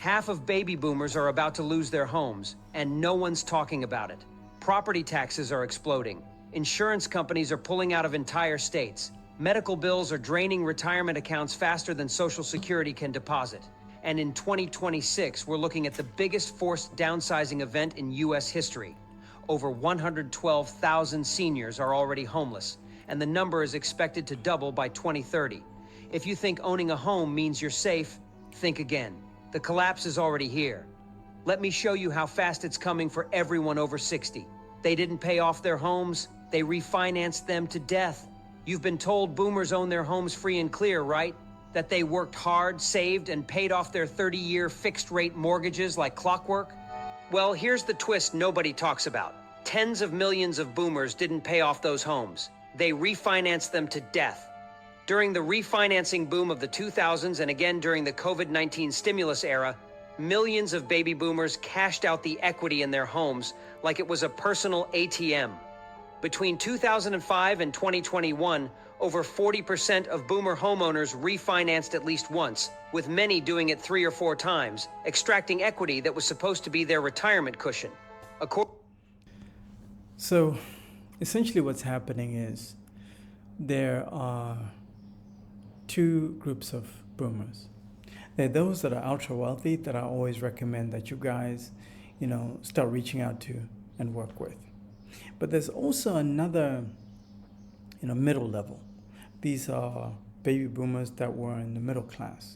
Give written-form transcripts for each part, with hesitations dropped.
Half of baby boomers are about to lose their homes, and no one's talking about it. Property taxes are exploding. Insurance companies are pulling out of entire states. Medical bills are draining retirement accounts faster than Social Security can deposit. And in 2026, we're looking at the biggest forced downsizing event in U.S. history. Over 112,000 seniors are already homeless, and the number is expected to double by 2030. If you think owning a home means you're safe, think again. The collapse is already here. Let me show you how fast it's coming for everyone over 60. They didn't pay off their homes, they refinanced them to death. You've been told boomers own their homes free and clear, right? That they worked hard, saved, and paid off their 30-year fixed-rate mortgages like clockwork? Well, here's the twist nobody talks about. Tens of millions of boomers didn't pay off those homes. They refinanced them to death. During the refinancing boom of the 2000s and again during the COVID-19 stimulus era, millions of baby boomers cashed out the equity in their homes like it was a personal ATM. Between 2005 and 2021, over 40% of boomer homeowners refinanced at least once, with many doing it 3 or 4 times, extracting equity that was supposed to be their retirement cushion. So, essentially what's happening is there are two groups of boomers. There are those that are ultra wealthy that I always recommend that you guys, start reaching out to and work with. But there's also another, middle level. These are baby boomers that were in the middle class.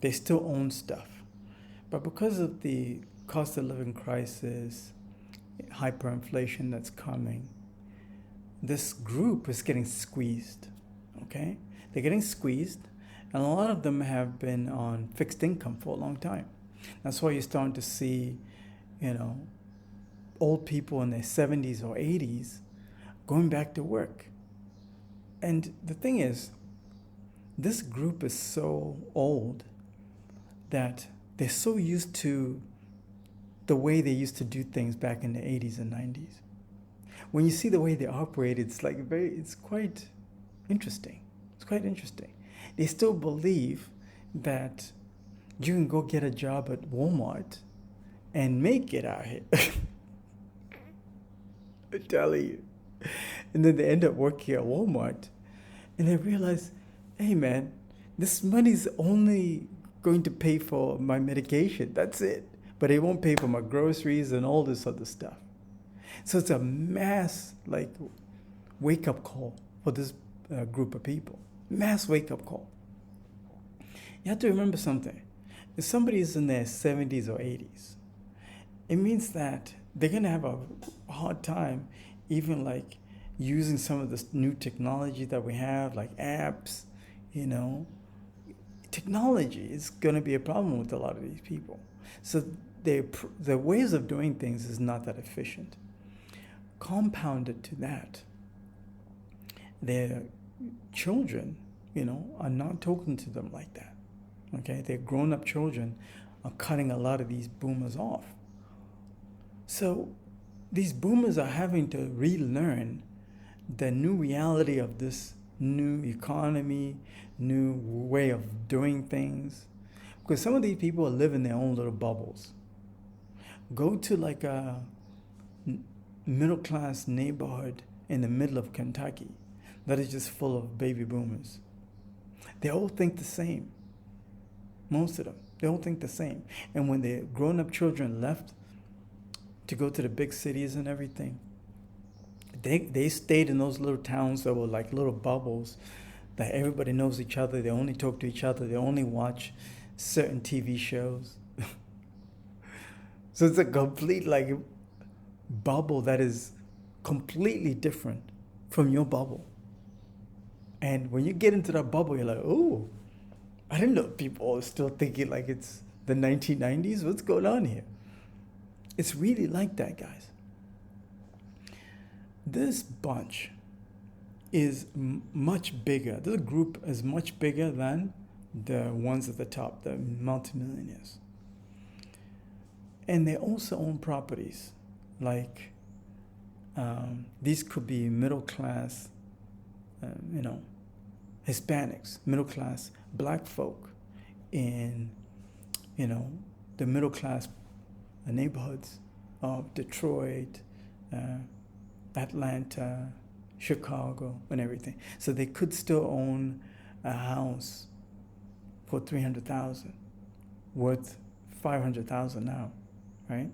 They still own stuff. But because of the cost of living crisis, hyperinflation that's coming, this group is getting squeezed, okay? They're getting squeezed, and a lot of them have been on fixed income for a long time. That's why you're starting to see, old people in their 70s or 80s going back to work. And the thing is, this group is so old that they're so used to the way they used to do things back in the 80s and 90s. When you see the way they operate, it's quite interesting. It's quite interesting. They still believe that you can go get a job at Walmart and make it out here. I'm telling you. And then they end up working at Walmart and they realize, hey man, this money's only going to pay for my medication. That's it. But it won't pay for my groceries and all this other stuff. So it's a mass wake-up call for this group of people. Mass wake-up call. You have to remember something. If somebody is in their 70s or 80s, it means that they're going to have a hard time even using some of this new technology that we have, like apps, Technology is going to be a problem with a lot of these people. So the ways of doing things is not that efficient. Compounded to that, their children, are not talking to them like that. Okay, their grown-up children are cutting a lot of these boomers off. So these boomers are having to relearn the new reality of this new economy, new way of doing things. Because some of these people live in their own little bubbles. Go to a middle-class neighborhood in the middle of Kentucky that is just full of baby boomers. They all think the same. Most of them. They all think the same. And when their grown-up children left to go to the big cities and everything, they stayed in those little towns that were like little bubbles that everybody knows each other. They only talk to each other. They only watch certain TV shows. So it's a complete bubble that is completely different from your bubble. And when you get into that bubble, you're like, oh, I didn't know people are still thinking like it's the 1990s. What's going on here? It's really like that, guys. This bunch is much bigger. This group is much bigger than the ones at the top, the multimillionaires. And they also own properties. These could be middle class, Hispanics, middle class black folk in you know, the middle class neighborhoods of Detroit, Atlanta, Chicago, and everything. So they could still own a house for $300,000, worth $500,000 now, right?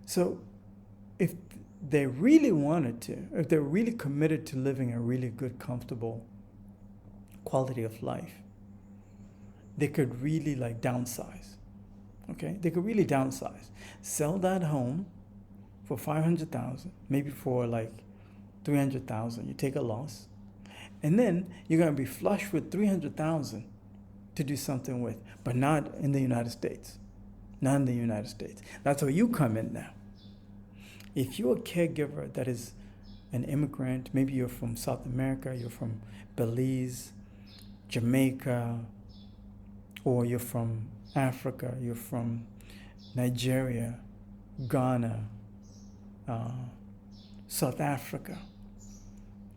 So if they really wanted to, if they're really committed to living a really good, comfortable quality of life, they could really like downsize. Okay, they could really downsize. Sell that home for $500,000, maybe for like $300,000. You take a loss, and then you're gonna be flush with $300,000 to do something with, but not in the United States. Not in the United States. That's where you come in now. If you're a caregiver that is an immigrant, maybe you're from South America, you're from Belize, Jamaica, or you're from Africa, you're from Nigeria, Ghana, South Africa,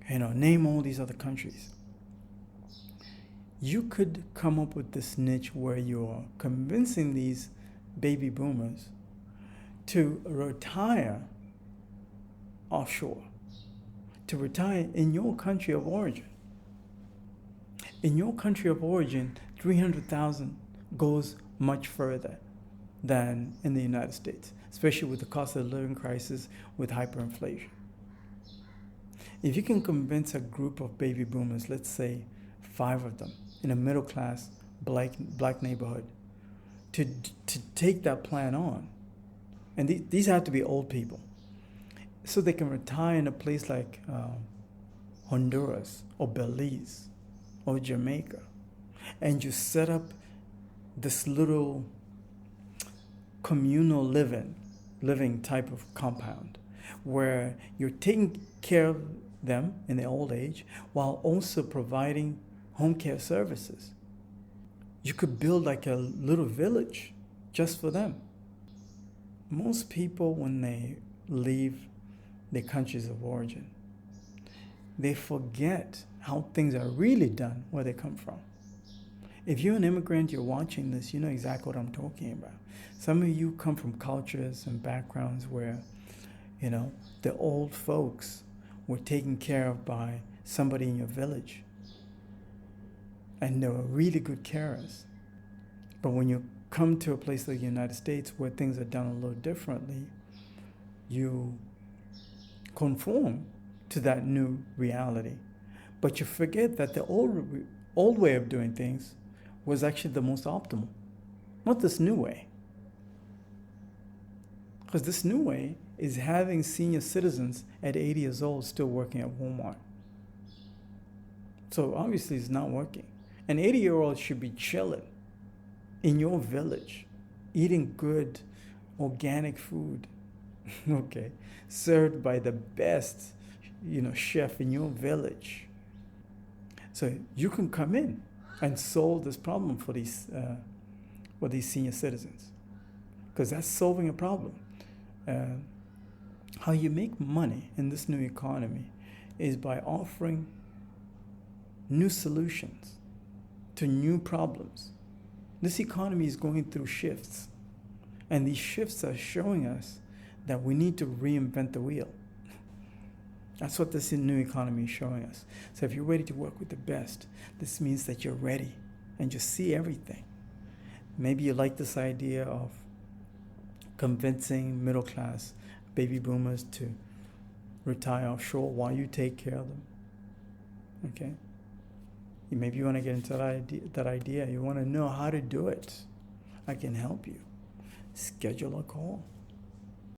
name all these other countries. You could come up with this niche where you're convincing these baby boomers to retire offshore, to retire in your country of origin. In your country of origin, 300,000 goes much further than in the United States, especially with the cost of living crisis, with hyperinflation. If you can convince a group of baby boomers, let's say 5 of them, in a middle class black neighborhood, to take that plan on, and these have to be old people, so they can retire in a place like Honduras or Belize or Jamaica, and you set up this little communal living type of compound where you're taking care of them in their old age while also providing home care services. You could build like a little village just for them. Most people, when they leave their countries of origin, they forget how things are really done where they come from. If you're an immigrant, you're watching this, you know exactly what I'm talking about. Some of you come from cultures and backgrounds where, the old folks were taken care of by somebody in your village. And they were really good carers. But when you come to a place like the United States where things are done a little differently, you conform to that new reality. But you forget that the old way of doing things was actually the most optimal, not this new way. Because this new way is having senior citizens at 80 years old still working at Walmart. So obviously it's not working. An 80-year-old should be chilling in your village, eating good organic food, okay, served by the best, chef in your village. So you can come in and solve this problem for these senior citizens, because that's solving a problem. How you make money in this new economy is by offering new solutions to new problems. This economy is going through shifts, and these shifts are showing us that we need to reinvent the wheel. That's what this new economy is showing us. So if you're ready to work with the best, this means that you're ready and you see everything. Maybe you like this idea of convincing middle class baby boomers to retire offshore while you take care of them. Okay? Maybe you want to get into that idea. You want to know how to do it. I can help you. Schedule a call.